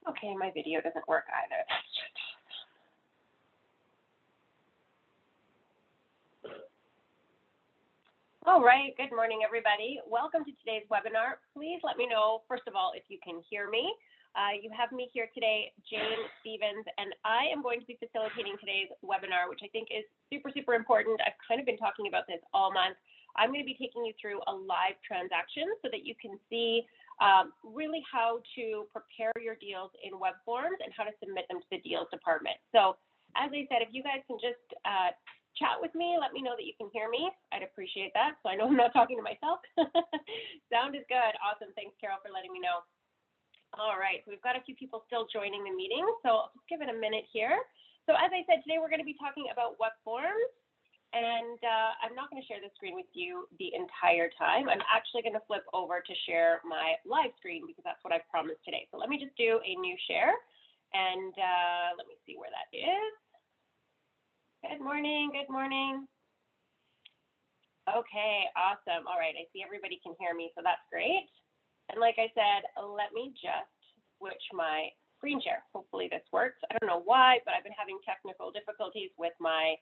Okay, my video doesn't work either. All right, good morning, everybody. Welcome to today's webinar. Please let me know, first of all, if you can hear me. You have me here today, Jane Stevens, and I am going to be facilitating today's webinar, which I think is super, super important. I've kind of been talking about this all month. I'm going to be taking you through a live transaction so that you can see really how to prepare your deals in WEBforms and how to submit them to the deals department. So as I said, if you guys can just chat with me, let me know that you can hear me. I'd appreciate that, so I know I'm not talking to myself. Sound is good. Awesome. Thanks, Carol, for letting me know. All right, so we've got a few people still joining the meeting, so I'll just give it a minute here. So as I said, today we're going to be talking about WEBforms, and I'm not going to share the screen with you the entire time. I'm actually going to flip over to share my live screen because that's what I've promised today. So let me just do a new share, and let me see where that is. Good morning, good morning. Okay, awesome. All right, I see everybody can hear me, so that's great. And like I said, let me just switch my screen share. Hopefully this works. I don't know why, but I've been having technical difficulties with my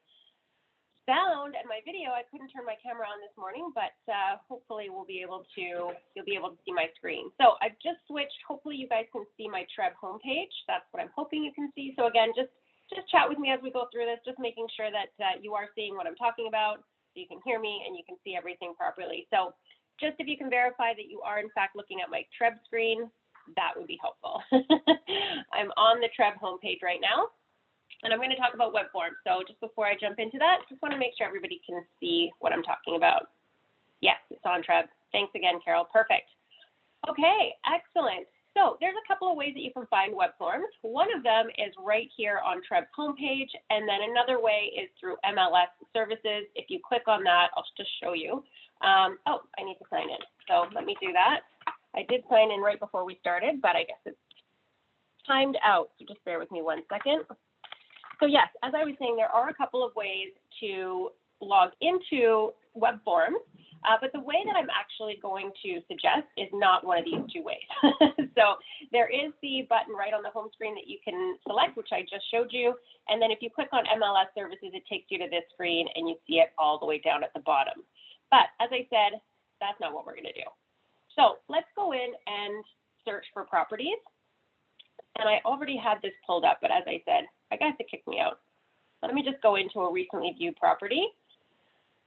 sound and my video. I couldn't turn my camera on this morning, but hopefully you'll be able to see my screen. So I've just switched. Hopefully you guys can see my TREB homepage. That's what I'm hoping you can see. So again, just chat with me as we go through this, just making sure that you are seeing what I'm talking about, so you can hear me and you can see everything properly. So just if you can verify that you are in fact looking at my TREB screen, that would be helpful. I'm on the TREB homepage right now, and I'm going to talk about WEBforms. So just before I jump into that, just want to make sure everybody can see what I'm talking about. Yes, it's on TREB. Thanks again, Carol. Perfect. Okay, excellent. So there's a couple of ways that you can find WEBforms. One of them is right here on TREB's homepage, and then another way is through MLS services. If you click on that, I'll just show you. Oh, I need to sign in. So let me do that. I did sign in right before we started, but I guess it's timed out. So just bear with me 1 second. So yes, as I was saying, there are a couple of ways to log into WEBforms. But the way that I'm actually going to suggest is not one of these two ways. So there is the button right on the home screen that you can select, which I just showed you. And then if you click on MLS services, it takes you to this screen and you see it all the way down at the bottom. But as I said, that's not what we're going to do. So let's go in and search for properties. And I already had this pulled up, but as I said, I guess it kicked me out. Let me just go into a recently viewed property,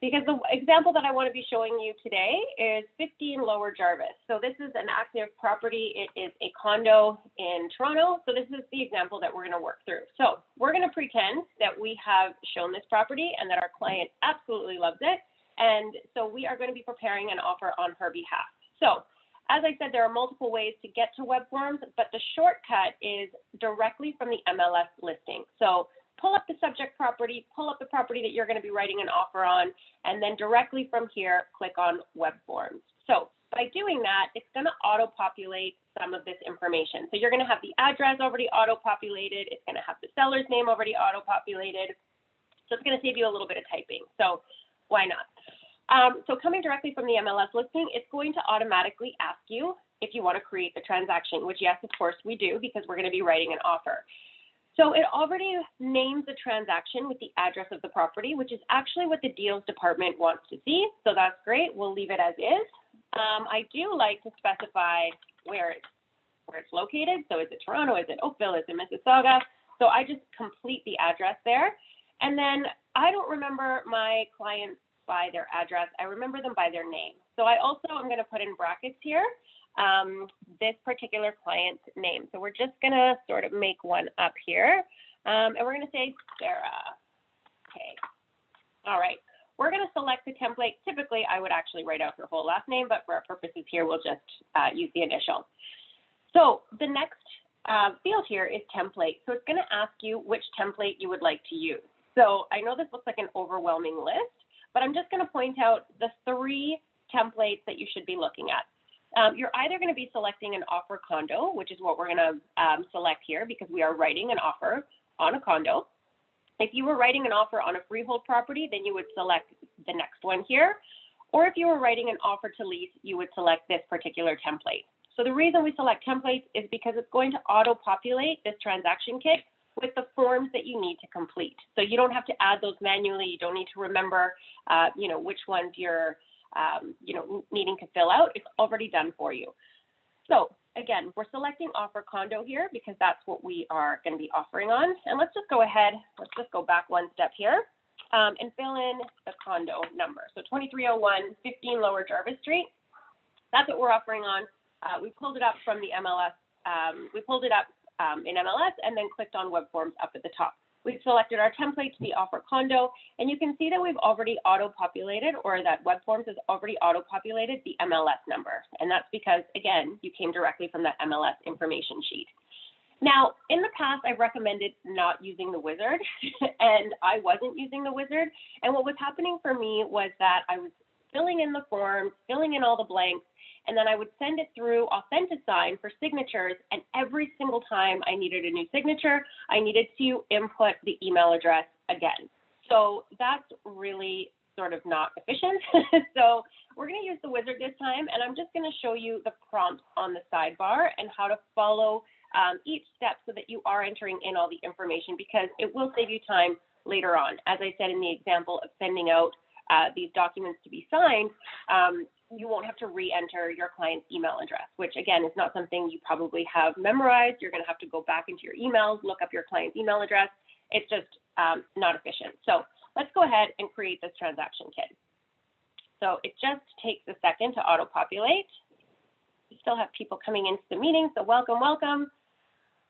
because the example that I want to be showing you today is 15 Lower Jarvis. So this is an active property. It is a condo in Toronto. So this is the example that we're going to work through. So we're going to pretend that we have shown this property and that our client absolutely loves it. And so we are going to be preparing an offer on her behalf. So as I said, there are multiple ways to get to WEBforms, but the shortcut is directly from the MLS listing. So pull up the subject property, pull up the property that you're going to be writing an offer on, and then directly from here, click on WEBforms. So by doing that, it's going to auto-populate some of this information. So you're going to have the address already auto-populated. It's going to have the seller's name already auto-populated. So it's going to save you a little bit of typing. So why not? So coming directly from the MLS listing, it's going to automatically ask you if you want to create the transaction, which yes, of course we do, because we're going to be writing an offer. So it already names the transaction with the address of the property, which is actually what the deals department wants to see. So that's great. We'll leave it as is. I do like to specify where it's located. So is it Toronto? Is it Oakville? Is it Mississauga? So I just complete the address there. And then I don't remember my clients by their address. I remember them by their name. So I also am going to put in brackets here this particular client's name. So we're just going to sort of make one up here. And we're going to say Sarah. Okay. All right. We're going to select the template. Typically, I would actually write out her whole last name, but for our purposes here, we'll just use the initial. So the next field here is template. So it's going to ask you which template you would like to use. So I know this looks like an overwhelming list, but I'm just going to point out the 3 templates that you should be looking at. You're either going to be selecting an offer condo, which is what we're going to select here because we are writing an offer on a condo. If you were writing an offer on a freehold property, then you would select the next one here. Or if you were writing an offer to lease, you would select this particular template. So the reason we select templates is because it's going to auto-populate this transaction kit with the forms that you need to complete. So you don't have to add those manually. You don't need to remember, which ones you're, needing to fill out. It's already done for you. So again, we're selecting offer condo here because that's what we are going to be offering on. And let's just go ahead. Let's just go back one step here and fill in the condo number. So 2301 15 Lower Jarvis Street. That's what we're offering on. We pulled it up from the MLS. We pulled it up in MLS and then clicked on WEBforms up at the top. We've selected our template to the offer condo, and you can see that we've already auto-populated, or that WEBforms has already auto-populated the MLS number. And that's because, again, you came directly from that MLS information sheet. Now, in the past, I've recommended not using the wizard, and I wasn't using the wizard. And what was happening for me was that I was filling in the forms, filling in all the blanks, and then I would send it through Authentisign for signatures, and every single time I needed a new signature, I needed to input the email address again. So that's really sort of not efficient. So we're going to use the wizard this time, and I'm just going to show you the prompts on the sidebar and how to follow each step so that you are entering in all the information, because it will save you time later on. As I said in the example of sending out these documents to be signed, you won't have to re-enter your client's email address, which again is not something you probably have memorized. You're going to have to go back into your emails, look up your client's email address. It's just not efficient. So let's go ahead and create this transaction kit. So it just takes a second to auto-populate. We still have people coming into the meeting, so welcome, welcome.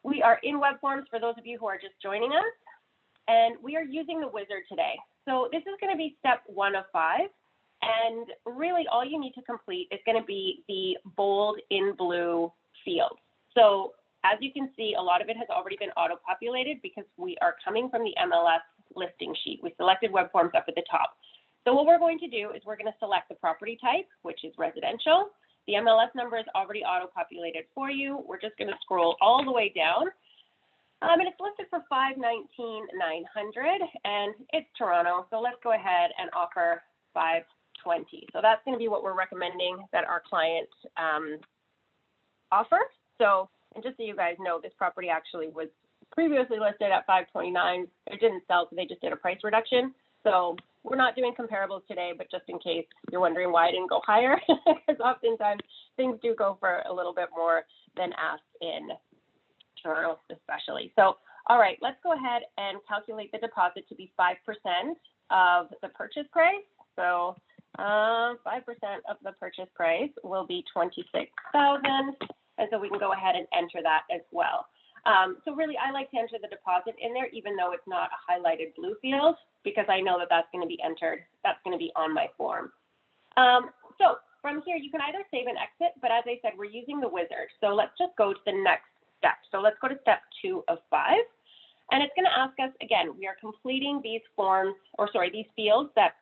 We are in WEBforms for those of you who are just joining us, and we are using the wizard today. So this is going to be step 1 of 5. And really all you need to complete is going to be the bold in blue field. So as you can see, a lot of it has already been auto-populated because we are coming from the MLS listing sheet. We selected WEBforms up at the top. So what we're going to do is we're going to select the property type, which is residential. The MLS number is already auto-populated for you. We're just going to scroll all the way down. And it's listed for $519,900, and it's Toronto. So let's go ahead and offer $520. So that's going to be what we're recommending that our client offer. So, and just so you guys know, this property actually was previously listed at $529. It didn't sell, so they just did a price reduction. So we're not doing comparables today, but just in case you're wondering why I didn't go higher, because oftentimes things do go for a little bit more than asked in Toronto especially. So, all right, let's go ahead and calculate the deposit to be 5% of the purchase price. So 5% of the purchase price will be $26,000, and so we can go ahead and enter that as well. So really, I like to enter the deposit in there, even though it's not a highlighted blue field, because I know that that's going to be entered. That's going to be on my form. So from here, you can either save and exit, but as I said, we're using the wizard. So let's just go to the next step. So let's go to step 2 of 5. And it's going to ask us, again, we are completing these forms, or sorry, these fields that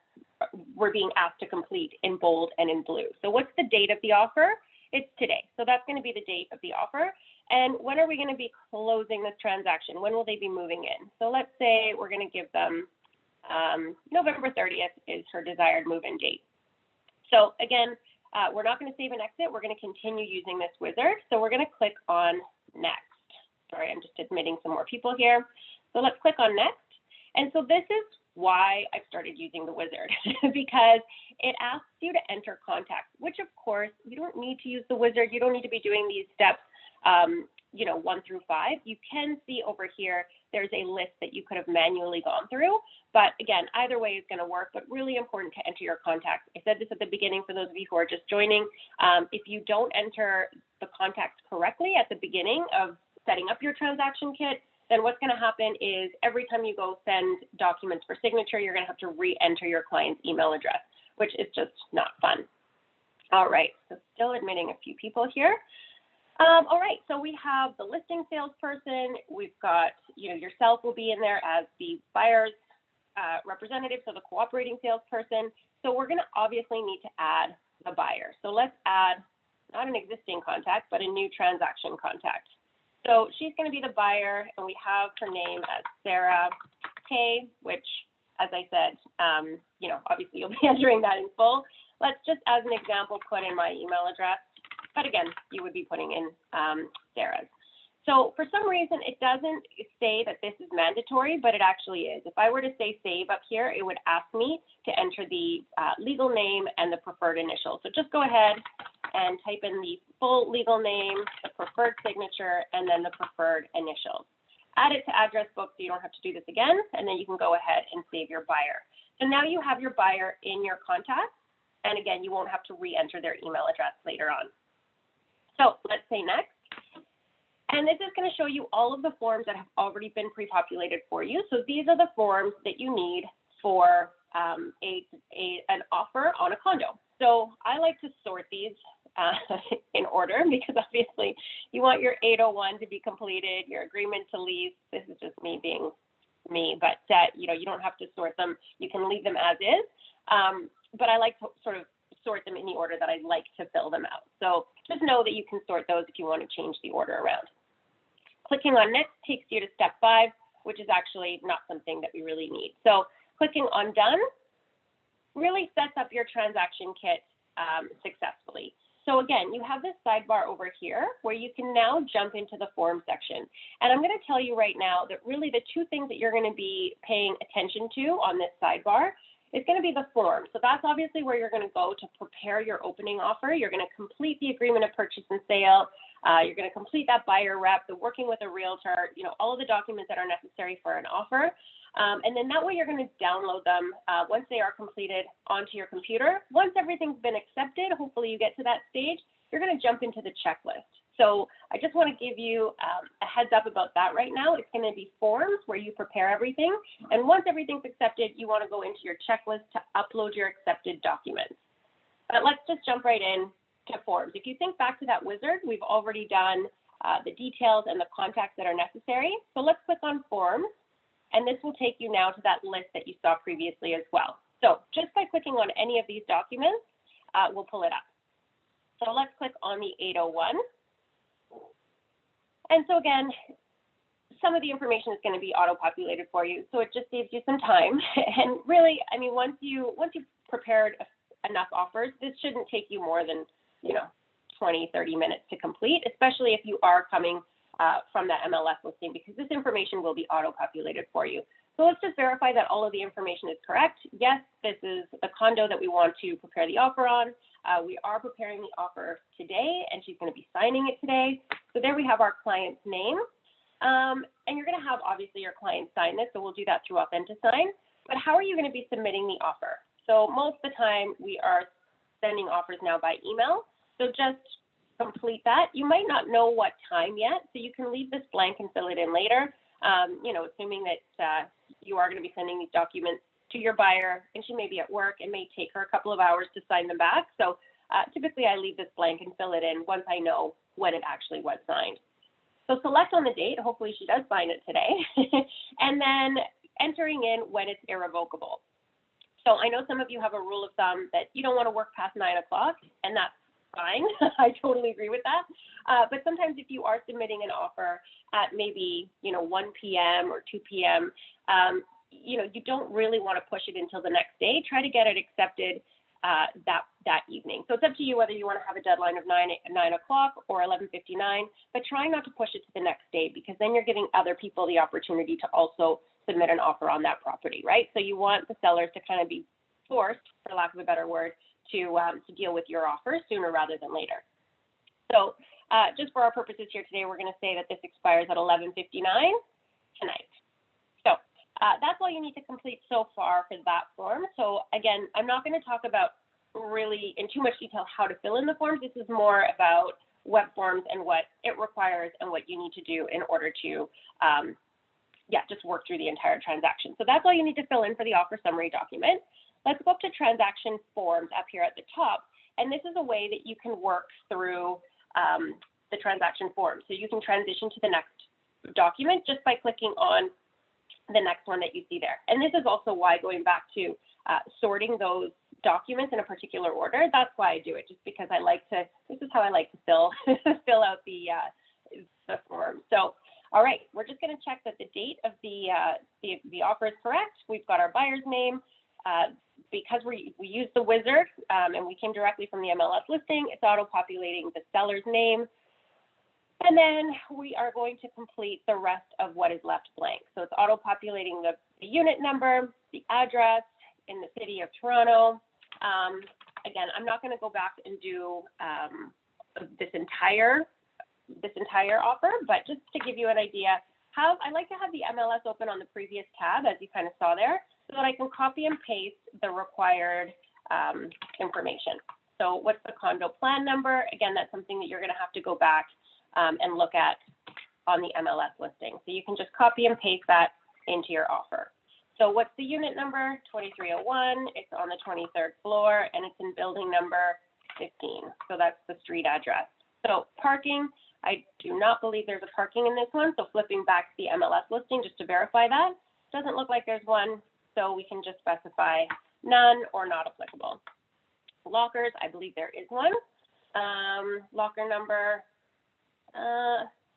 we're being asked to complete in bold and in blue. So what's the date of the offer? It's today. So that's going to be the date of the offer. And when are we going to be closing this transaction? When will they be moving in? So let's say we're going to give them November 30th is her desired move-in date. So again, we're not going to save and exit. We're going to continue using this wizard. So we're going to click on next. Sorry, I'm just admitting some more people here. So let's click on next. And so this is why I started using the wizard, because it asks you to enter contacts, which of course, you don't need to use the wizard. You don't need to be doing these steps, 1 through 5. You can see over here, there's a list that you could have manually gone through. But again, either way is going to work, but really important to enter your contacts. I said this at the beginning for those of you who are just joining. If you don't enter the contacts correctly at the beginning of setting up your transaction kit, then what's going to happen is every time you go send documents for signature, you're going to have to re-enter your client's email address, which is just not fun. All right, so still admitting a few people here. All right, so we have the listing salesperson. We've got, yourself will be in there as the buyer's representative, so the cooperating salesperson. So we're going to obviously need to add the buyer. So let's add not an existing contact, but a new transaction contact. So she's going to be the buyer, and we have her name as Sarah K, which, as I said, obviously you'll be entering that in full. Let's just, as an example, put in my email address. But again, you would be putting in Sarah's. So for some reason, it doesn't say that this is mandatory, but it actually is. If I were to say save up here, it would ask me to enter the legal name and the preferred initial. So just go ahead and type in the full legal name, the preferred signature, and then the preferred initials. Add it to address book so you don't have to do this again, and then you can go ahead and save your buyer. So now you have your buyer in your contacts, and again, you won't have to re-enter their email address later on. So let's say next. And this is going to show you all of the forms that have already been pre-populated for you. So these are the forms that you need for an offer on a condo. So I like to sort these in order, because obviously you want your 801 to be completed, your agreement to lease. This is just me being me, but you don't have to sort them. You can leave them as is. But I like to sort of sort them in the order that I like to fill them out. So just know that you can sort those if you want to change the order around. Clicking on next takes you to step 5, which is actually not something that we really need. So clicking on done really sets up your transaction kit successfully. So again, you have this sidebar over here where you can now jump into the form section. And I'm going to tell you right now that really the two things that you're going to be paying attention to on this sidebar is going to be the form. So that's obviously where you're going to go to prepare your opening offer. You're going to complete the agreement of purchase and sale. You're going to complete that buyer rep, the working with a realtor, all of the documents that are necessary for an offer. And then that way you're going to download them once they are completed onto your computer. Once everything's been accepted, hopefully you get to that stage, you're going to jump into the checklist. So I just want to give you a heads up about that right now. It's going to be forms where you prepare everything. And once everything's accepted, you want to go into your checklist to upload your accepted documents. But let's just jump right in to forms. If you think back to that wizard, we've already done the details and the contacts that are necessary. So let's click on forms. And this will take you now to that list that you saw previously as well. So just by clicking on any of these documents, we'll pull it up. So let's click on the 801. And so again, some of the information is going to be auto-populated for you, so it just saves you some time. And really, I mean, once you've prepared enough offers, this shouldn't take you more than 20, 30 minutes to complete, especially if you are coming from that MLS listing, because this information will be auto-populated for you. So let's just verify that all of the information is correct. Yes, this is the condo that we want to prepare the offer on. We are preparing the offer today, and she's going to be signing it today. So there we have our client's name. And you're going to have, obviously, your client sign this, so we'll do that through Authentisign. But how are you going to be submitting the offer? So most of the time, we are sending offers now by email. So just complete that. You might not know what time yet, so you can leave this blank and fill it in later. Assuming that you are going to be sending these documents to your buyer, and she may be at work. It may take her a couple of hours to sign them back. So typically I leave this blank and fill it in once I know when it actually was signed. So select on the date. Hopefully she does sign it today. And then entering in when it's irrevocable. So I know some of you have a rule of thumb that you don't want to work past 9 o'clock, and that's fine. I totally agree with that. But sometimes if you are submitting an offer at maybe, 1 p.m. or 2 p.m., you don't really want to push it until the next day. Try to get it accepted that evening. So it's up to you whether you want to have a deadline of 9 o'clock or 11:59, but try not to push it to the next day, because then you're giving other people the opportunity to also submit an offer on that property, right? So you want the sellers to kind of be forced, for lack of a better word, to deal with your offer sooner rather than later. So just for our purposes here today, we're going to say that this expires at 11:59 tonight. So that's all you need to complete so far for that form. So again, I'm not going to talk about really in too much detail how to fill in the forms. This is more about WEBforms and what it requires and what you need to do in order to just work through the entire transaction. So that's all you need to fill in for the offer summary document. Let's go up to transaction forms up here at the top. And this is a way that you can work through the transaction form. So you can transition to the next document just by clicking on the next one that you see there. And this is also why, going back to sorting those documents in a particular order, that's why I do it, just because this is how I like to fill out the form. So, all right, we're just going to check that the date of the offer is correct. We've got our buyer's name. Because we used the wizard and we came directly from the MLS listing, it's auto-populating the seller's name. And then we are going to complete the rest of what is left blank. So it's auto-populating the unit number, the address in the city of Toronto. Again, I'm not going to go back and do this entire offer, but just to give you an idea, I like to have the MLS open on the previous tab, as you kind of saw there, so that I can copy and paste the required information. So what's the condo plan number? Again, that's something that you're going to have to go back and look at on the MLS listing. So you can just copy and paste that into your offer. So what's the unit number? 2301. It's on the 23rd floor, and it's in building number 15. So that's the street address. So parking, I do not believe there's a parking in this one. So flipping back to the MLS listing just to verify that. Doesn't look like there's one, so we can just specify none or not applicable. Lockers, I believe there is one. Locker number,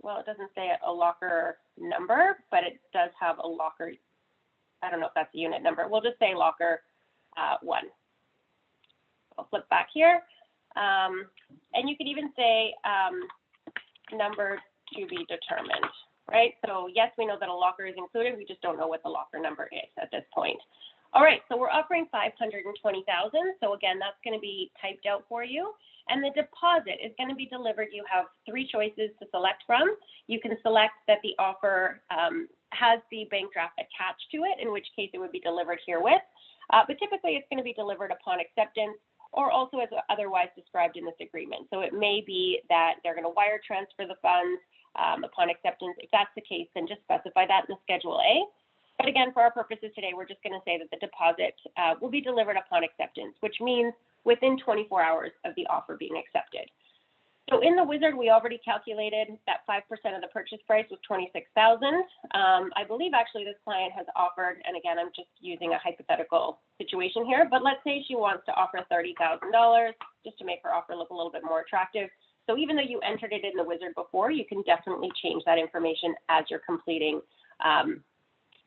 well, it doesn't say a locker number, but it does have a locker. I don't know if that's a unit number. We'll just say locker 1. I'll flip back here. And you could even say number to be determined, right? So yes, we know that a locker is included. We just don't know what the locker number is at this point. All right, so we're offering $520,000. So again, that's going to be typed out for you. And the deposit is going to be delivered. You have 3 choices to select from. You can select that the offer has the bank draft attached to it, in which case it would be delivered herewith. But typically it's going to be delivered upon acceptance, or also as otherwise described in this agreement. So it may be that they're going to wire transfer the funds upon acceptance. If that's the case, then just specify that in the Schedule A. But again, for our purposes today, we're just going to say that the deposit will be delivered upon acceptance, which means within 24 hours of the offer being accepted. So in the wizard, we already calculated that 5% of the purchase price was $26,000. I believe actually this client has offered, and again, I'm just using a hypothetical situation here, but let's say she wants to offer $30,000 just to make her offer look a little bit more attractive. So even though you entered it in the wizard before, you can definitely change that information as you're completing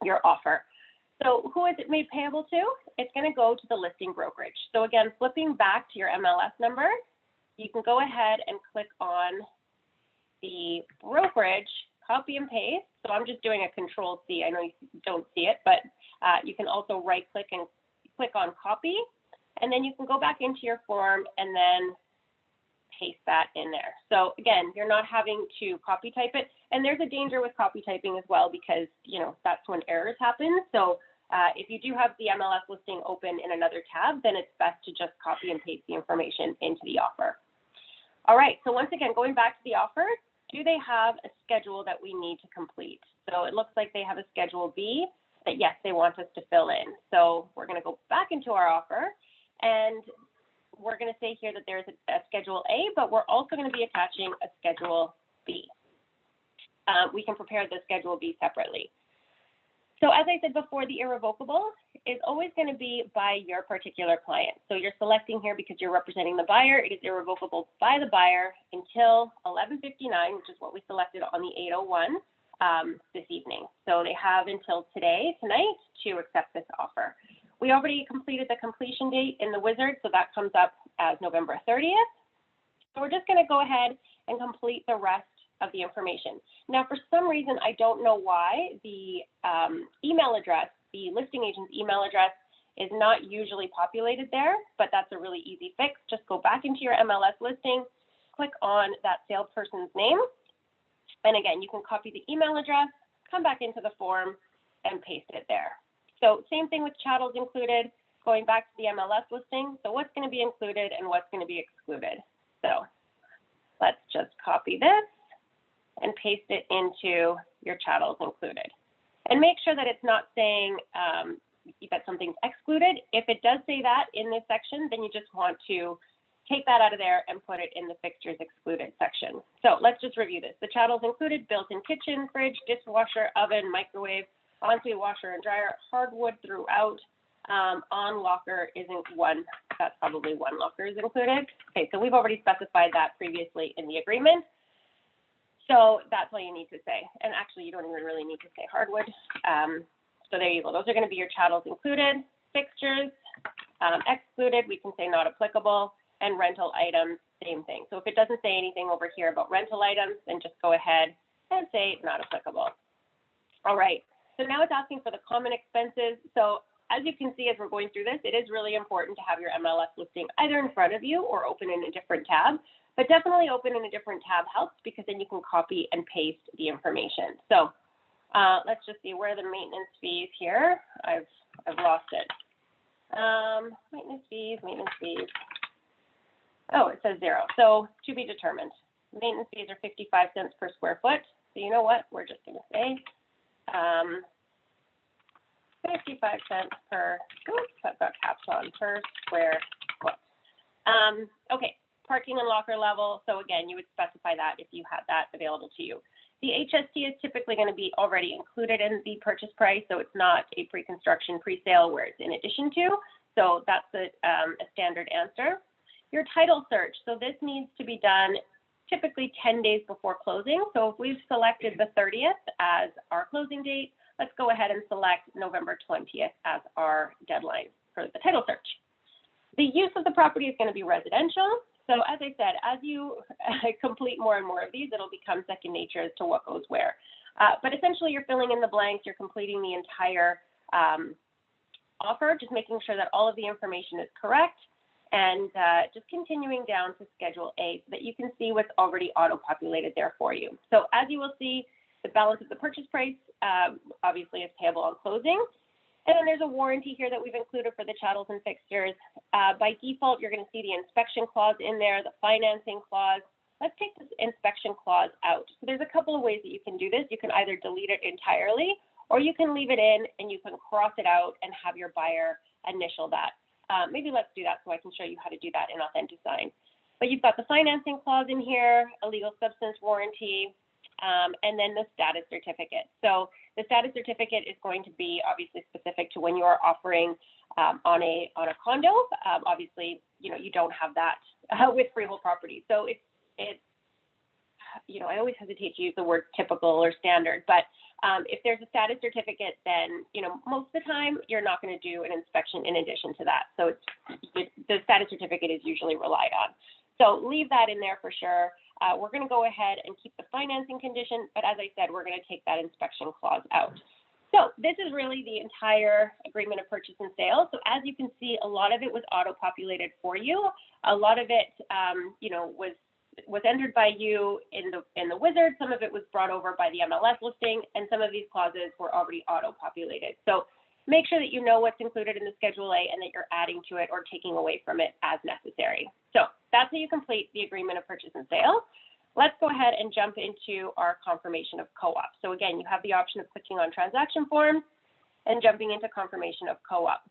your offer. So who is it made payable to? It's going to go to the listing brokerage. So again, flipping back to your MLS number, you can go ahead and click on the brokerage, copy and paste. So I'm just doing a Control-C. I know you don't see it, but you can also right-click and click on copy. And then you can go back into your form and then paste that in there. So again, you're not having to copy type it. And there's a danger with copy typing as well, because, that's when errors happen. So if you do have the MLS listing open in another tab, then it's best to just copy and paste the information into the offer. All right, so once again, going back to the offer, do they have a schedule that we need to complete? So it looks like they have a Schedule B that, yes, they want us to fill in. So we're going to go back into our offer, and we're going to say here that there's a Schedule A, but we're also going to be attaching a Schedule B. We can prepare the Schedule B separately. So as I said before, the irrevocable is always going to be by your particular client. So you're selecting here because you're representing the buyer. It is irrevocable by the buyer until 11:59, which is what we selected on the 801 this evening. So they have until tonight, to accept this offer. We already completed the completion date in the wizard, so that comes up as November 30th. So we're just going to go ahead and complete the rest of the information. Now, for some reason, I don't know why the email address, the listing agent's email address, is not usually populated there, but that's a really easy fix. Just go back into your MLS listing, click on that salesperson's name, and again, you can copy the email address, come back into the form, and paste it there. So same thing with chattels included, going back to the MLS listing. So what's going to be included and what's going to be excluded. So let's just copy this and paste it into your chattels included. And make sure that it's not saying that something's excluded. If it does say that in this section, then you just want to take that out of there and put it in the fixtures excluded section. So let's just review this. The chattels included: built-in kitchen, fridge, dishwasher, oven, microwave, ensuite washer and dryer, hardwood throughout. On locker isn't one. That's probably one locker is included. Okay, so we've already specified that previously in the agreement. So that's all you need to say. And actually, you don't even really need to say hardwood. So there you go. Those are going to be your chattels included. Fixtures, excluded, we can say not applicable. And rental items, same thing. So if it doesn't say anything over here about rental items, then just go ahead and say not applicable. All right. So now it's asking for the common expenses. So as you can see, as we're going through this, it is really important to have your MLS listing either in front of you or open in a different tab. But definitely open in a different tab helps, because then you can copy and paste the information. So let's just see, where are the maintenance fees here? I've lost it. Maintenance fees. Oh, it says 0. So to be determined. Maintenance fees are 55 cents per square foot. So you know what? We're just going to say 55 cents per, oops, I've got caps on, per square foot. Okay. Parking and locker level. So again, you would specify that if you had that available to you. The HST is typically going to be already included in the purchase price, so it's not a pre-construction, pre-sale where it's in addition to. So that's a standard answer. Your title search. So this needs to be done typically 10 days before closing. So if we've selected the 30th as our closing date, let's go ahead and select November 20th as our deadline for the title search. The use of the property is going to be residential. So as I said, as you complete more and more of these, it'll become second nature as to what goes where. But essentially, you're filling in the blanks, you're completing the entire offer, just making sure that all of the information is correct, and just continuing down to Schedule A so that you can see what's already auto-populated there for you. So as you will see, the balance of the purchase price obviously is payable on closing. And then there's a warranty here that we've included for the chattels and fixtures. By default, you're going to see the inspection clause in there, the financing clause. Let's take this inspection clause out. So there's a couple of ways that you can do this. You can either delete it entirely, or you can leave it in and you can cross it out and have your buyer initial that. Maybe let's do that so I can show you how to do that in AuthentiSign. But you've got the financing clause in here, a legal substance warranty, and then the status certificate. So the status certificate is going to be obviously specific to when you are offering on a condo. Obviously, you don't have that with freehold property. So it's I always hesitate to use the word typical or standard, but if there's a status certificate, then most of the time you're not going to do an inspection in addition to that. So the status certificate is usually relied on. So leave that in there for sure. We're going to go ahead and keep the financing condition, but as I said, we're going to take that inspection clause out. So this is really the entire agreement of purchase and sale. So as you can see, a lot of it was auto-populated for you. A lot of it, was entered by you in the wizard. Some of it was brought over by the MLS listing, and some of these clauses were already auto-populated. So make sure that you know what's included in the Schedule A and that you're adding to it or taking away from it as necessary. So that's how you complete the agreement of purchase and sale. Let's go ahead and jump into our confirmation of co-op. So again, you have the option of clicking on transaction forms and jumping into confirmation of co-op.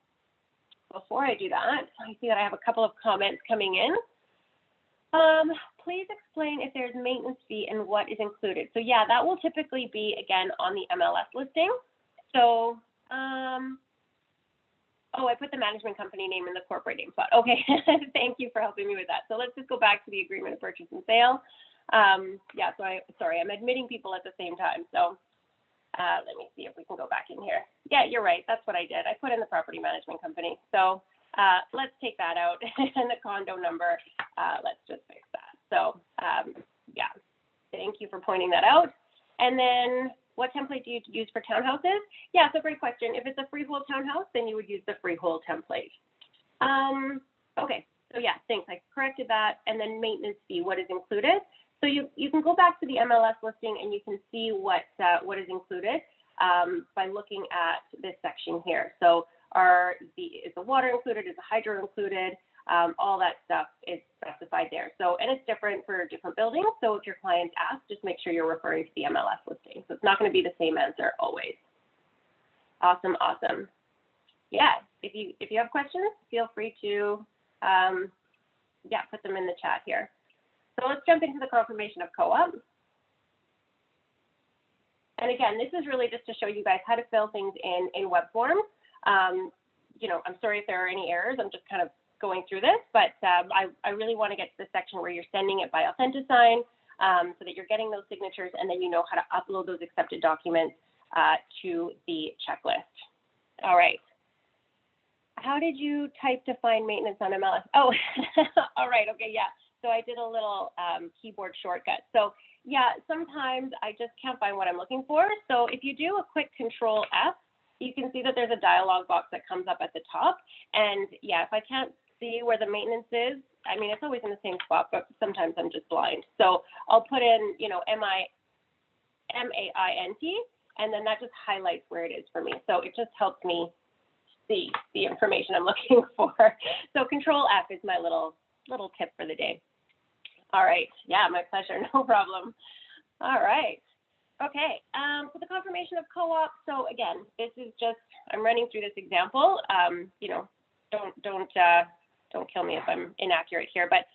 Before I do that, I see that I have a couple of comments coming in. Please explain if there's maintenance fee and what is included. So yeah, that will typically be, again, on the MLS listing. So, oh, I put the management company name in the corporate name spot. Okay, thank you for helping me with that. So let's just go back to the agreement of purchase and sale. Yeah, so sorry, I'm admitting people at the same time. So let me see if we can go back in here. Yeah, you're right. That's what I did. I put in the property management company. So let's take that out. And the condo number, let's just fix that. So yeah, thank you for pointing that out. And then what template do you use for townhouses? Yeah, it's a great question. If it's a freehold townhouse, then you would use the freehold template. Okay, so yeah, thanks. I corrected that. And then maintenance fee, what is included? So you can go back to the MLS listing and you can see what is included by looking at this section here. So is the water included? Is the hydro included? All that stuff is specified there. So, and it's different for different buildings. So if your clients ask, just make sure you're referring to the MLS listing. So it's not going to be the same answer always. Awesome, awesome. Yeah, if you have questions, feel free to yeah, put them in the chat here. So let's jump into the confirmation of co-op. And again, this is really just to show you guys how to fill things in WEBforms. You know, I'm sorry if there are any errors. I'm just kind of going through this, but I really want to get to the section where you're sending it by Authentisign so that you're getting those signatures, and then you know how to upload those accepted documents to the checklist. All right. How did you type to find maintenance on MLS? Oh, all right. Okay. Yeah. So I did a little keyboard shortcut. So yeah, sometimes I just can't find what I'm looking for. So if you do a quick Control F, you can see that there's a dialog box that comes up at the top. And yeah, if I can't see where the maintenance is, I mean, it's always in the same spot, but sometimes I'm just blind. So I'll put in, you know, MAINT, and then that just highlights where it is for me. So it just helps me see the information I'm looking for. So Control F is my little tip for the day. All right. Yeah, my pleasure. No problem. All right. Okay. So the confirmation of co-op. So again, this is just, I'm running through this example. You know, don't kill me if I'm inaccurate here, but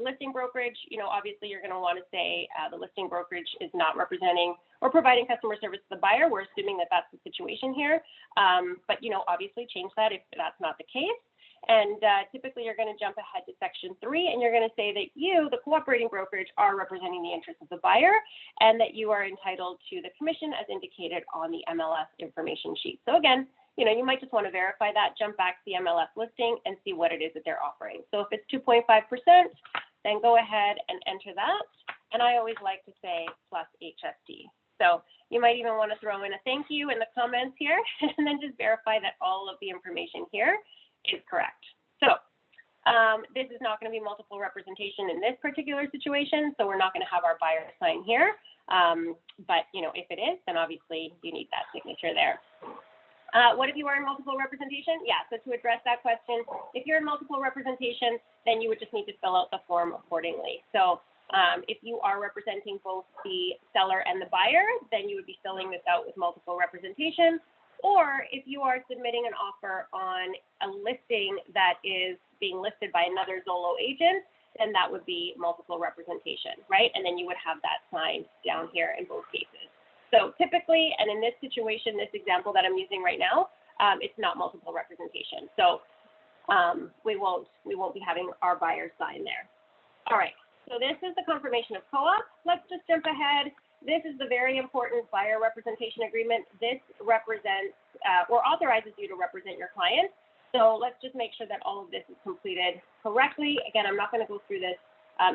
listing brokerage, you know, obviously you're going to want to say the listing brokerage is not representing or providing customer service to the buyer. We're assuming that that's the situation here. But, you know, obviously change that if that's not the case. And typically you're going to jump ahead to section 3, and you're going to say that you, the cooperating brokerage, are representing the interests of the buyer, and that you are entitled to the commission as indicated on the MLS information sheet. So again, you know, you might just want to verify that, jump back to the MLS listing and see what it is that they're offering. So if it's 2.5%, then go ahead and enter that. And I always like to say plus HST. So you might even want to throw in a thank you in the comments here, and then just verify that all of the information here is correct. So this is not going to be multiple representation in this particular situation, so we're not going to have our buyer sign here. But, you know, if it is, then obviously you need that signature there. What if you are in multiple representation? Yeah, so to address that question, if you're in multiple representation, then you would just need to fill out the form accordingly. So if you are representing both the seller and the buyer, then you would be filling this out with multiple representation. Or if you are submitting an offer on a listing that is being listed by another Zolo agent, then that would be multiple representation, right? And then you would have that signed down here in both cases. So typically, and in this situation, this example that I'm using right now, it's not multiple representation. So we won't be having our buyer sign there. All right, so this is the confirmation of co-op. Let's just jump ahead. This is the very important buyer representation agreement. This represents or authorizes you to represent your client. So let's just make sure that all of this is completed correctly. Again, I'm not going to go through this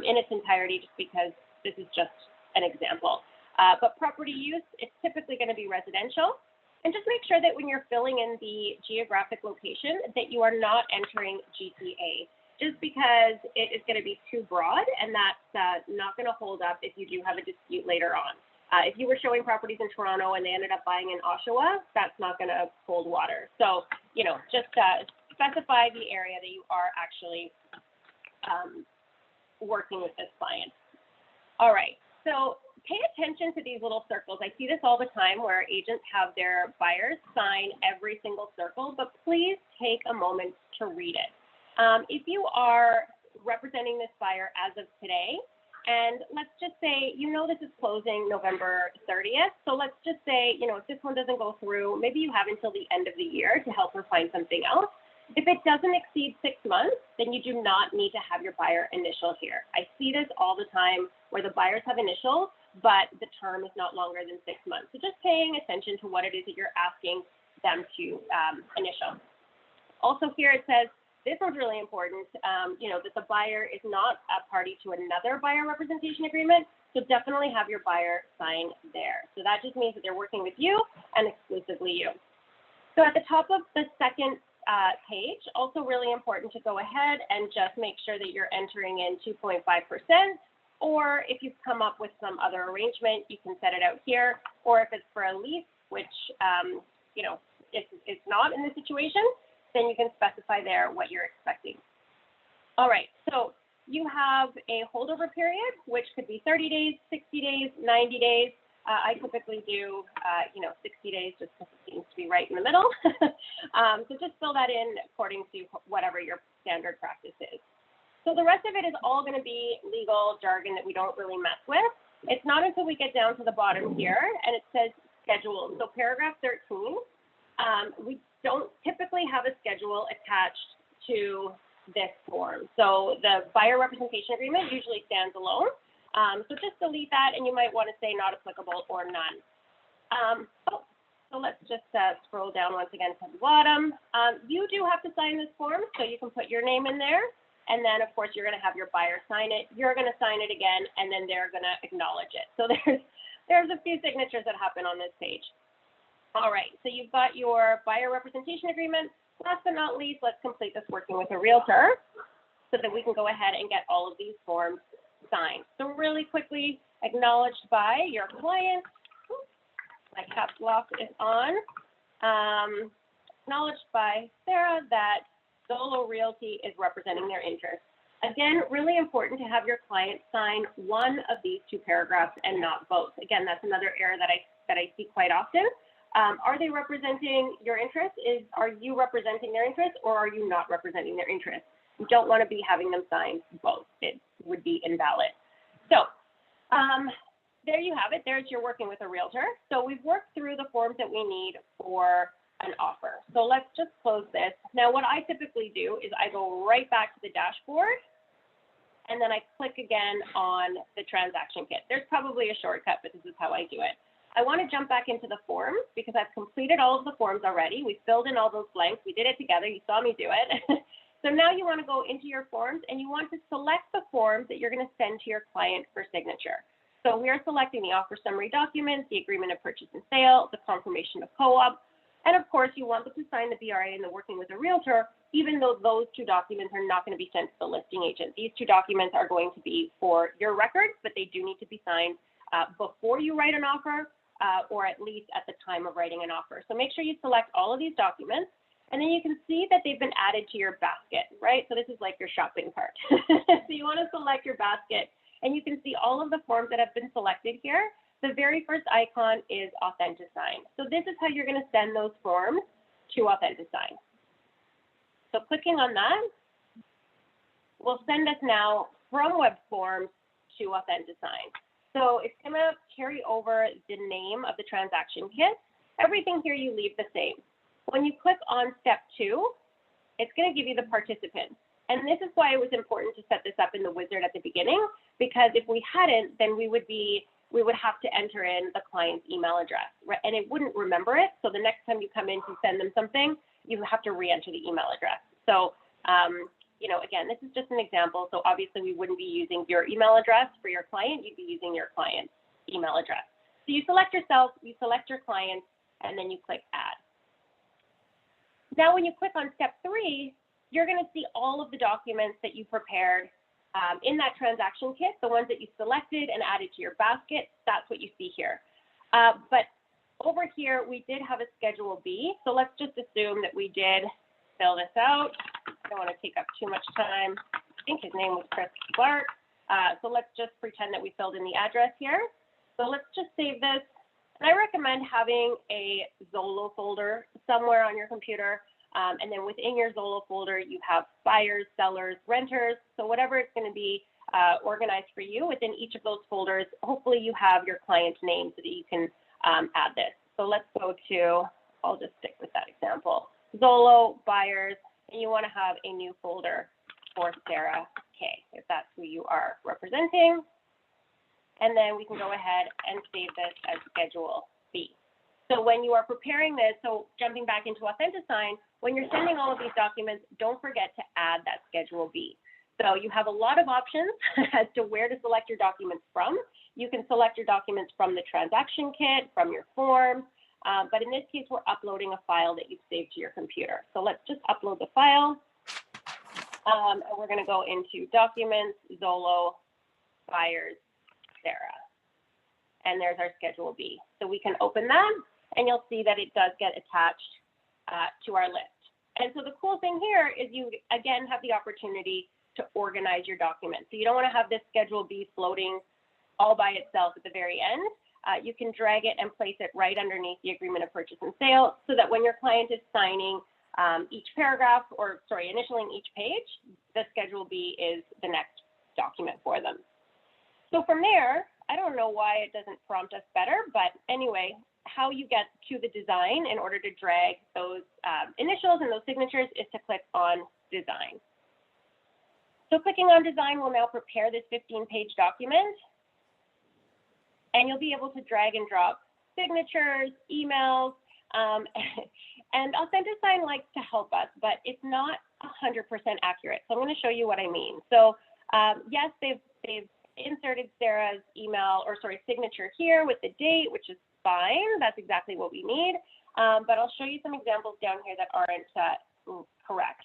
in its entirety just because this is just an example. But property use, it's typically going to be residential. And just make sure that when you're filling in the geographic location that you are not entering GTA, just because it is going to be too broad, and that's not going to hold up if you do have a dispute later on. If you were showing properties in Toronto and they ended up buying in Oshawa, that's not going to hold water. So, you know, just specify the area that you are actually working with this client. All right, so pay attention to these little circles. I see this all the time where agents have their buyers sign every single circle, but please take a moment to read it. If you are representing this buyer as of today, And let's just say, this is closing November 30th. So let's just say, if this one doesn't go through, maybe you have until the end of the year to help her find something else. If it doesn't exceed 6 months, then you do not need to have your buyer initial here. I see this all the time where the buyers have initials, but the term is not longer than 6 months. So just paying attention to what it is that you're asking them to initial. Also here it says, this one's really important, that the buyer is not a party to another buyer representation agreement, so definitely have your buyer sign there. So that just means that they're working with you and exclusively you. So at the top of the second page, also really important to go ahead and just make sure that you're entering in 2.5%, or if you've come up with some other arrangement, you can set it out here, or if it's for a lease, which, it's not in this situation, then you can specify there what you're expecting. All right, so you have a holdover period, which could be 30 days, 60 days, 90 days. I typically do, 60 days just because it seems to be right in the middle. So just fill that in according to whatever your standard practice is. So the rest of it is all going to be legal jargon that we don't really mess with. It's not until we get down to the bottom here and it says schedule. So paragraph 13, we don't typically have a schedule attached to this form. So the buyer representation agreement usually stands alone. So just delete that, and you might want to say not applicable or none. So let's just scroll down once again to the bottom. You do have to sign this form, so you can put your name in there. And then, of course, you're going to have your buyer sign it. You're going to sign it again, and then they're going to acknowledge it. So there's a few signatures that happen on this page. All right, so you've got your buyer representation agreement. Last but not least, let's complete this working with a realtor so that we can go ahead and get all of these forms signed. So really quickly, acknowledged by your client. My caps lock is on. Acknowledged by Sarah that Zolo Realty is representing their interest. Again, really important to have your client sign one of these two paragraphs and not both. Again, that's another error that I see quite often. Are they representing your interest? Are you representing their interest, or are you not representing their interest? You don't want to be having them sign both. It would be invalid. So there you have it. There's your working with a realtor. So we've worked through the forms that we need for an offer. So let's just close this. Now, what I typically do is I go right back to the dashboard, and then I click again on the transaction kit. There's probably a shortcut, but this is how I do it. I want to jump back into the forms because I've completed all of the forms already. We filled in all those blanks. We did it together. You saw me do it. So now you want to go into your forms and you want to select the forms that you're going to send to your client for signature. So we are selecting the offer summary documents, the agreement of purchase and sale, the confirmation of co-op, and of course you want them to sign the BRA and the working with a realtor, even though those two documents are not going to be sent to the listing agent. These two documents are going to be for your records, but they do need to be signed before you write an offer, or at least at the time of writing an offer. So make sure you select all of these documents, and then you can see that they've been added to your basket, right? So this is like your shopping cart. So you want to select your basket, and you can see all of the forms that have been selected here. The very first icon is Authentisign. So this is how you're going to send those forms to Authentisign. So clicking on that will send us now from WEBforms to Authentisign. So it's going to carry over the name of the transaction kit. Everything here you leave the same. When you click on step 2, it's going to give you the participants. And this is why it was important to set this up in the wizard at the beginning, because if we hadn't, then we would have to enter in the client's email address, right? And it wouldn't remember it. So the next time you come in to send them something, you have to re-enter the email address. So again, this is just an example. So obviously we wouldn't be using your email address for your client. You'd be using your client's email address. So you select yourself, you select your client, and then you click add. Now, when you click on step 3, you're going to see all of the documents that you prepared in that transaction kit, the ones that you selected and added to your basket. That's what you see here. But over here, we did have a Schedule B. So let's just assume that we did fill this out. I don't want to take up too much time. I think his name was Chris Clark. So let's just pretend that we filled in the address here. So let's just save this. And I recommend having a Zolo folder somewhere on your computer. And then within your Zolo folder, you have buyers, sellers, renters. So whatever it's going to be, organized for you. Within each of those folders, hopefully you have your client's name so that you can add this. So let's go to, I'll just stick with that example, Zolo, buyers, and you want to have a new folder for Sarah K, if that's who you are representing. And then we can go ahead and save this as Schedule B. So when you are preparing this, so jumping back into Authentisign, when you're sending all of these documents, don't forget to add that Schedule B. So you have a lot of options as to where to select your documents from. You can select your documents from the transaction kit, from your form, but in this case, we're uploading a file that you've saved to your computer. So let's just upload the file. And we're going to go into Documents, Zolo, Buyers, Sarah. And there's our Schedule B. So we can open that, and you'll see that it does get attached to our list. And so the cool thing here is you, again, have the opportunity to organize your documents. So you don't want to have this Schedule B floating all by itself at the very end. You can drag it and place it right underneath the agreement of purchase and sale so that when your client is signing each paragraph, or sorry, initialing each page, the Schedule B is the next document for them. So from there, I don't know why it doesn't prompt us better, but anyway, how you get to the design in order to drag those initials and those signatures is to click on Design. So clicking on Design will now prepare this 15-page document, and you'll be able to drag and drop signatures, emails, and Authentisign likes to help us, but it's not 100% accurate. So I'm going to show you what I mean. So yes, they've inserted Sarah's email, or sorry, signature here with the date, which is fine. That's exactly what we need. But I'll show you some examples down here that aren't correct.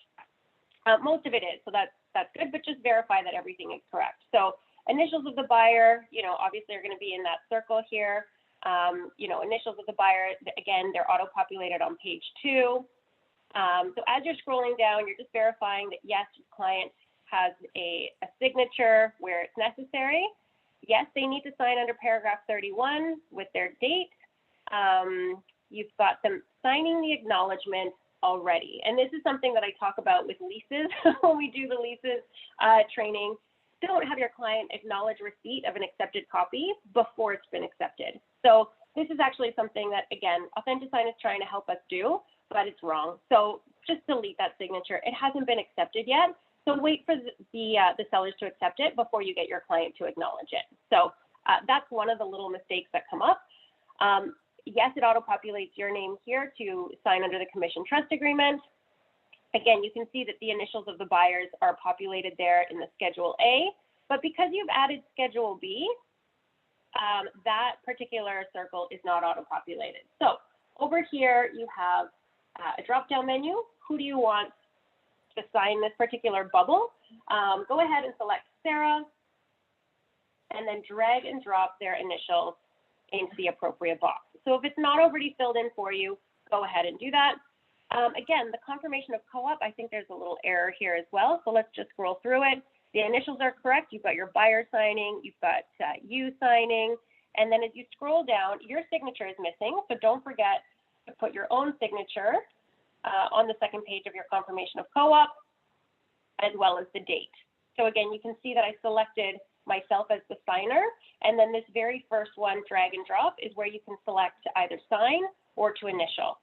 Most of it is, so that's good, but just verify that everything is correct. So initials of the buyer, obviously are going to be in that circle here. Initials of the buyer, again, they're auto-populated on page 2. So as you're scrolling down, you're just verifying that, yes, your client has a signature where it's necessary. Yes, they need to sign under paragraph 31 with their date. You've got them signing the acknowledgement already. And this is something that I talk about with leases when we do the leases training. Don't have your client acknowledge receipt of an accepted copy before it's been accepted. So this is actually something that, again, Authentisign is trying to help us do, but it's wrong. So just delete that signature. It hasn't been accepted yet. So wait for the sellers to accept it before you get your client to acknowledge it. So that's one of the little mistakes that come up. Yes, it auto-populates your name here to sign under the commission trust agreement. Again, you can see that the initials of the buyers are populated there in the Schedule A, but because you've added Schedule B, that particular circle is not auto-populated. So over here, you have a drop-down menu. Who do you want to sign this particular bubble? Go ahead and select Sarah, and then drag and drop their initials into the appropriate box. So if it's not already filled in for you, go ahead and do that. Again, the confirmation of co-op, I think there's a little error here as well. So let's just scroll through it. The initials are correct. You've got your buyer signing, you've got you signing, and then as you scroll down, your signature is missing. So don't forget to put your own signature on the second page of your confirmation of co-op, as well as the date. So again, you can see that I selected myself as the signer, and then this very first one, drag and drop, is where you can select to either sign or to initial.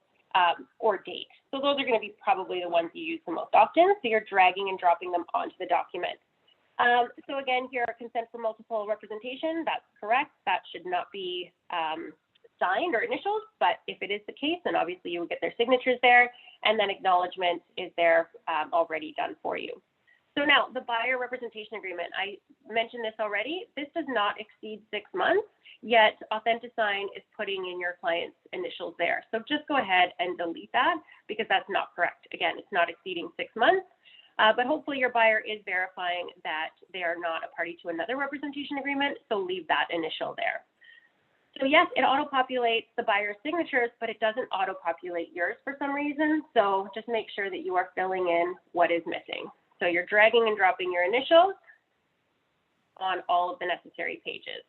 Or date. So those are going to be probably the ones you use the most often. So you're dragging and dropping them onto the document. So again, here, consent for multiple representation, that's correct. That should not be signed or initials, but if it is the case, then obviously you will get their signatures there, and then acknowledgement is there already done for you. So now, the buyer representation agreement, I mentioned this already. This does not exceed 6 months, yet Authentisign is putting in your client's initials there. So just go ahead and delete that because that's not correct. Again, it's not exceeding 6 months, but hopefully your buyer is verifying that they are not a party to another representation agreement, so leave that initial there. So yes, it auto-populates the buyer's signatures, but it doesn't auto-populate yours for some reason. So just make sure that you are filling in what is missing. So you're dragging and dropping your initials on all of the necessary pages.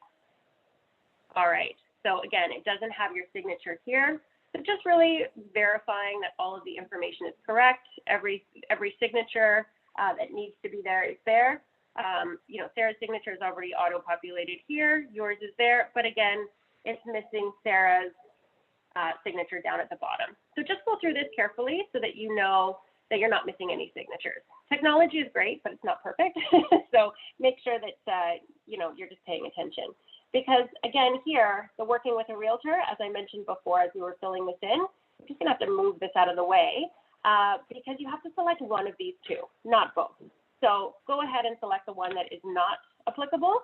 All right, so again, it doesn't have your signature here. So just really verifying that all of the information is correct. Every signature that needs to be there is there. You know, Sarah's signature is already auto-populated here. Yours is there, but again, it's missing Sarah's signature down at the bottom. So just go through this carefully so that you know that you're not missing any signatures. Technology is great, but it's not perfect. So make sure that, you know, you're just paying attention. Because again, here, the working with a realtor, as I mentioned before, as we were filling this in, I'm just gonna have to move this out of the way because you have to select one of these two, not both. So go ahead and select the one that is not applicable,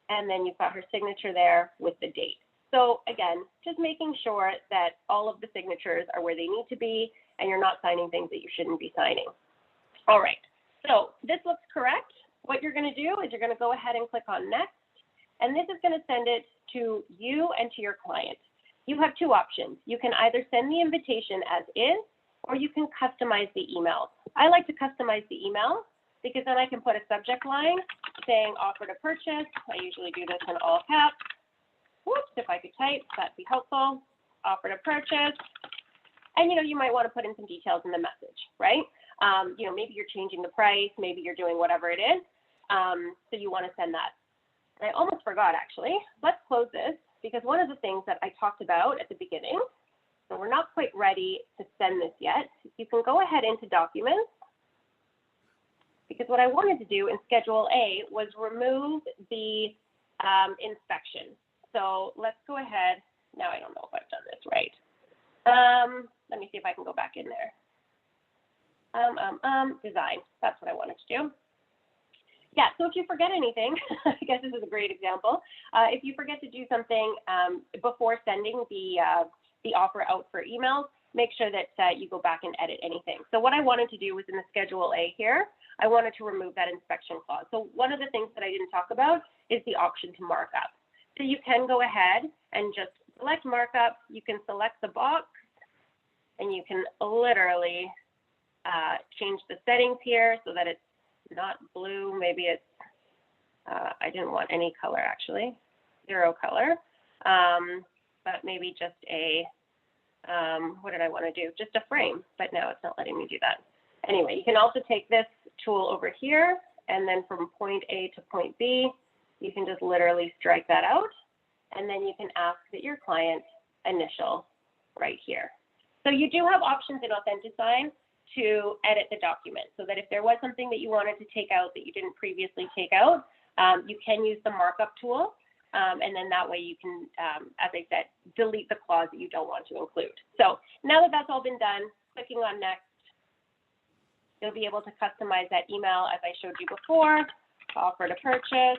and then you've got her signature there with the date. So again, just making sure that all of the signatures are where they need to be and you're not signing things that you shouldn't be signing. All right, so this looks correct. What you're gonna do is you're gonna go ahead and click on next, and this is gonna send it to you and to your client. You have two options. You can either send the invitation as is, or you can customize the email. I like to customize the email because then I can put a subject line saying offer to purchase. I usually do this in all caps. Whoops, if I could type, that'd be helpful. Offer to purchase. And, you know, you might want to put in some details in the message, right? You know, maybe you're changing the price, maybe you're doing whatever it is. So you want to send that. And I almost forgot, actually. Let's close this because one of the things that I talked about at the beginning, so we're not quite ready to send this yet. You can go ahead into documents because what I wanted to do in Schedule A was remove the inspection. So let's go ahead. Now I don't know if I've done this right. Let me see if I can go back in there. Design, that's what I wanted to do. Yeah, so if you forget anything, I guess this is a great example. If you forget to do something before sending the offer out for emails, make sure that you go back and edit anything. So what I wanted to do was in the Schedule A here, I wanted to remove that inspection clause. So one of the things that I didn't talk about is the option to markup. So you can go ahead and just select markup. You can select the box, and you can literally change the settings here so that it's not blue. Maybe it's, I didn't want any color actually, 0 color, but maybe just a, what did I want to do? Just a frame, but now it's not letting me do that. Anyway, you can also take this tool over here, and then from point A to point B, you can just literally strike that out, and then you can ask that your client initial right here. So you do have options in Authenticsign to edit the document so that if there was something that you wanted to take out that you didn't previously take out, you can use the markup tool. And then that way you can, as I said, delete the clause that you don't want to include. So now that that's all been done, clicking on next, you'll be able to customize that email as I showed you before, offer to purchase,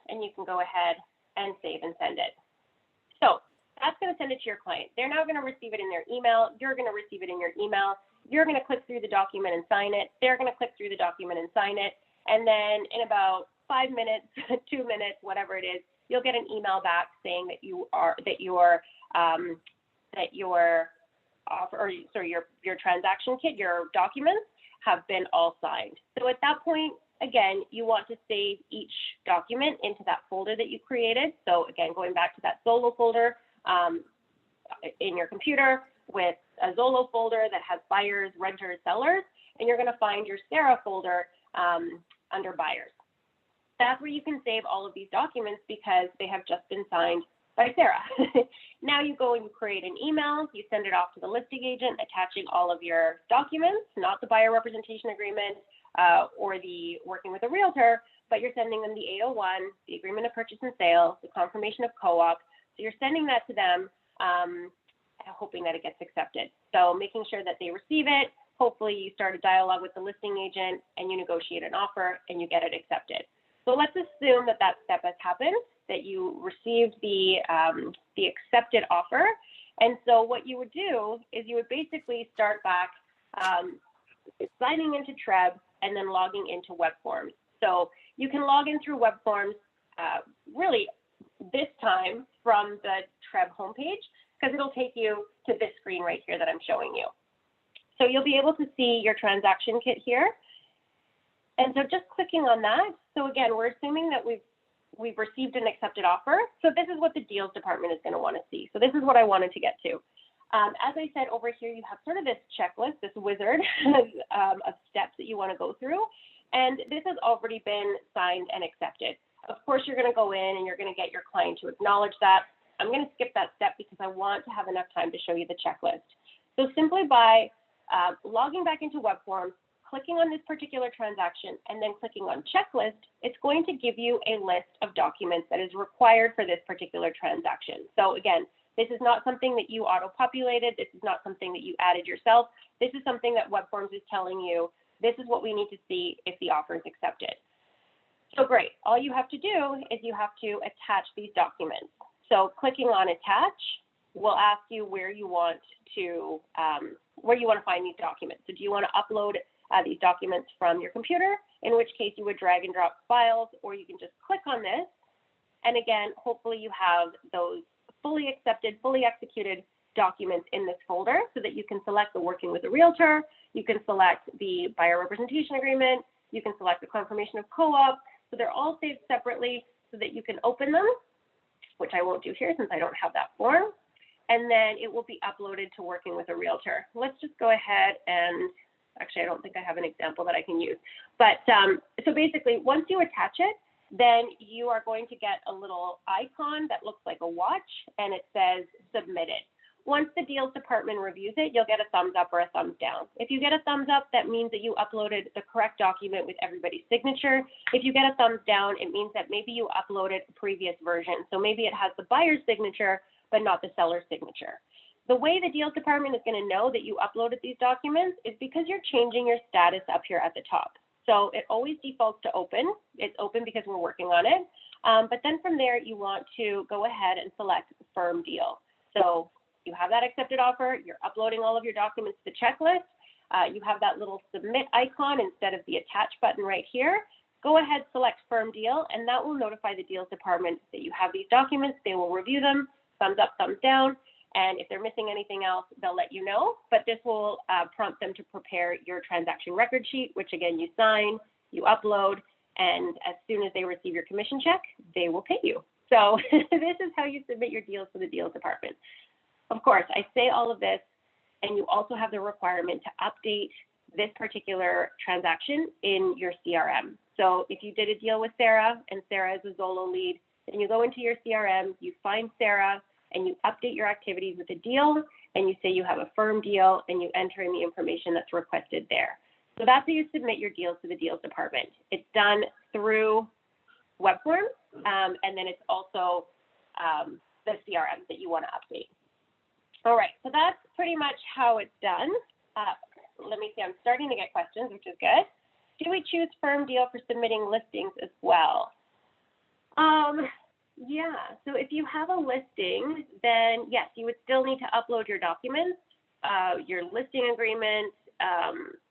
and you can go ahead and save and send it. So that's going to send it to your client. They're now going to receive it in their email. You're going to receive it in your email. You're going to click through the document and sign it. They're going to click through the document and sign it. And then in about 5 minutes, 2 minutes, whatever it is, you'll get an email back saying that your offer, or sorry, your transaction kit, your documents have been all signed. So at that point, again, you want to save each document into that folder that you created. So again, going back to that Zolo folder in your computer with a Zolo folder that has buyers, renters, sellers, and you're going to find your Sarah folder under buyers. That's where you can save all of these documents because they have just been signed by Sarah. Now you go and you create an email, you send it off to the listing agent attaching all of your documents, not the buyer representation agreement or the working with a realtor, but you're sending them the 801, the agreement of purchase and sale, the confirmation of co-op. So you're sending that to them, hoping that it gets accepted. So making sure that they receive it. Hopefully you start a dialogue with the listing agent and you negotiate an offer and you get it accepted. So let's assume that that step has happened, that you received the accepted offer. And so what you would do is you would basically start back signing into TREB and then logging into WEBforms. So you can log in through WEBforms really this time from the TREB homepage because it'll take you to this screen right here that I'm showing you. So you'll be able to see your transaction kit here. And so just clicking on that, so again, we're assuming that we've received an accepted offer. So this is what the deals department is going to want to see. So this is what I wanted to get to. As I said, over here, you have sort of this checklist, this wizard of steps that you want to go through. And this has already been signed and accepted. Of course, you're going to go in and you're going to get your client to acknowledge that. I'm going to skip that step because I want to have enough time to show you the checklist. So simply by logging back into WebForms, clicking on this particular transaction, and then clicking on checklist, it's going to give you a list of documents that is required for this particular transaction. So again, this is not something that you auto-populated. This is not something that you added yourself. This is something that WebForms is telling you, this is what we need to see if the offer is accepted. So great. All you have to do is you have to attach these documents. So clicking on attach will ask you where you want to find these documents. So do you want to upload these documents from your computer, in which case you would drag and drop files, or you can just click on this. And again, hopefully you have those fully accepted, fully executed documents in this folder so that you can select the working with a realtor, you can select the buyer representation agreement, you can select the confirmation of co-op. So they're all saved separately so that you can open them, which I won't do here since I don't have that form. And then it will be uploaded to working with a realtor. Let's just go ahead and, actually, I don't think I have an example that I can use. But so basically, once you attach it, then you are going to get a little icon that looks like a watch, and it says submitted. Once the deals department reviews it, you'll get a thumbs up or a thumbs down. If you get a thumbs up, that means that you uploaded the correct document with everybody's signature. If you get a thumbs down, it means that maybe you uploaded a previous version. So maybe it has the buyer's signature, but not the seller's signature. The way the deals department is going to know that you uploaded these documents is because you're changing your status up here at the top. So it always defaults to open. It's open because we're working on it. But then from there, you want to go ahead and select firm deal. So you have that accepted offer, you're uploading all of your documents to the checklist, you have that little submit icon instead of the attach button right here. Go ahead, select firm deal, and that will notify the deals department that you have these documents. They will review them, thumbs up, thumbs down, and if they're missing anything else, they'll let you know. But this will prompt them to prepare your transaction record sheet, which again, you sign, you upload, and as soon as they receive your commission check, they will pay you. So this is how you submit your deals to the deals department. Of course, I say all of this, and you also have the requirement to update this particular transaction in your CRM. So if you did a deal with Sarah, and Sarah is a Zolo lead, then you go into your CRM, you find Sarah, and you update your activities with a deal, and you say you have a firm deal, and you enter in the information that's requested there. So that's how you submit your deals to the deals department. It's done through WebForms, and then it's also the CRM that you want to update. All right, so that's pretty much how it's done. Let me see, I'm starting to get questions, which is good. Do we choose firm deal for submitting listings as well? Yeah, so if you have a listing, then yes, you would still need to upload your documents, your listing agreement.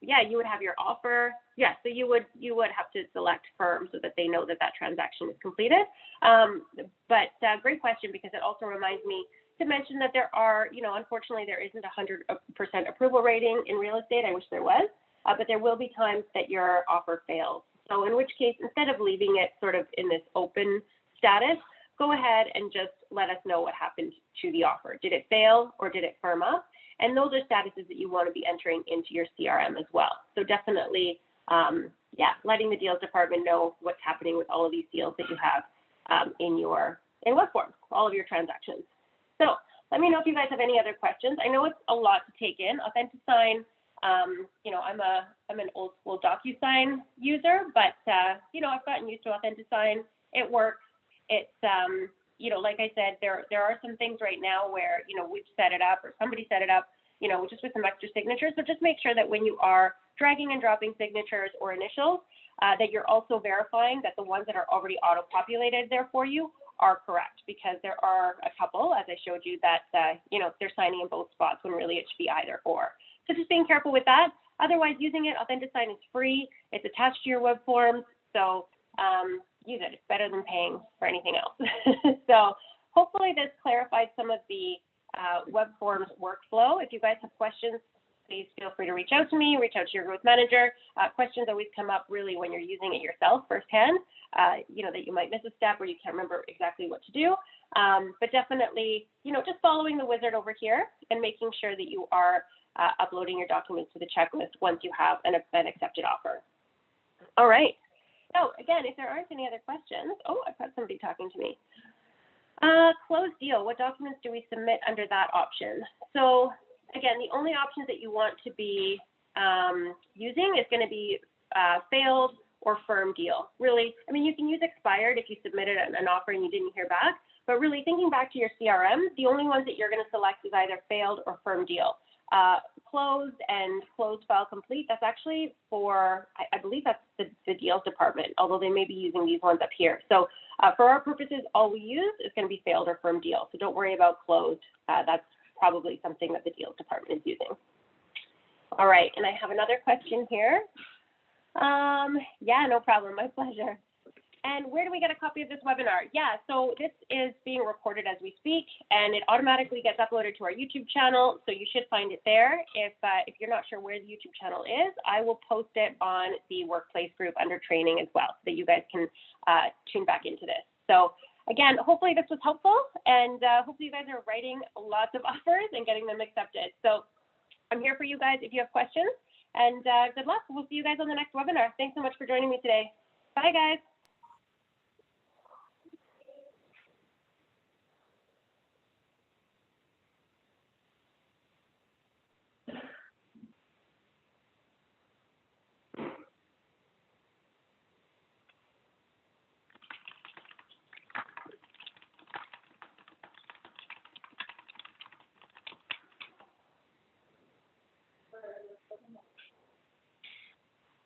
Yeah, you would have your offer. Yeah, so you would have to select firm so that they know that that transaction is completed. But great question, because it also reminds me to mention that there are, unfortunately, there isn't 100% approval rating in real estate. I wish there was, but there will be times that your offer fails. So in which case, instead of leaving it sort of in this open status, go ahead and just let us know what happened to the offer. Did it fail or did it firm up? And those are statuses that you want to be entering into your CRM as well. So definitely, yeah, letting the deals department know what's happening with all of these deals that you have in WebForms, all of your transactions. So let me know if you guys have any other questions. I know it's a lot to take in. AuthentiSign, I'm an old school DocuSign user, but I've gotten used to AuthentiSign. It works. It's like I said, there are some things right now where we've set it up or somebody set it up, just with some extra signatures. So just make sure that when you are dragging and dropping signatures or initials, that you're also verifying that the ones that are already auto-populated there for you are correct, because there are a couple, as I showed you, that they're signing in both spots when really it should be either or. So just being careful with that. Otherwise, using it, AuthentiSign is free. It's attached to your web forms, so use it. It's better than paying for anything else. So hopefully this clarified some of the web forms workflow. If you guys have questions, please feel free to reach out to me, reach out to your growth manager. Questions always come up really when you're using it yourself firsthand, that you might miss a step or you can't remember exactly what to do. But definitely, just following the wizard over here and making sure that you are uploading your documents to the checklist once you have an accepted offer. All right. So again, if there aren't any other questions, I've got somebody talking to me. Closed deal, what documents do we submit under that option? So again, the only options that you want to be using is going to be failed or firm deal. Really, I mean, you can use expired if you submitted an offer and you didn't hear back, but really thinking back to your CRM, the only ones that you're going to select is either failed or firm deal. Closed and closed file complete, that's actually for, I believe that's the deals department, although they may be using these ones up here. So for our purposes, all we use is going to be failed or firm deal. So don't worry about closed. That's probably something that the deals department is using. All right, and I have another question here. Yeah, no problem, my pleasure. And where do we get a copy of this webinar? Yeah, so this is being recorded as we speak, and it automatically gets uploaded to our YouTube channel, so you should find it there. If you're not sure where the YouTube channel is, I will post it on the workplace group under training as well, so that you guys can tune back into this. So again, hopefully this was helpful, and hopefully you guys are writing lots of offers and getting them accepted. So I'm here for you guys if you have questions, and good luck. We'll see you guys on the next webinar. Thanks so much for joining me today. Bye, guys.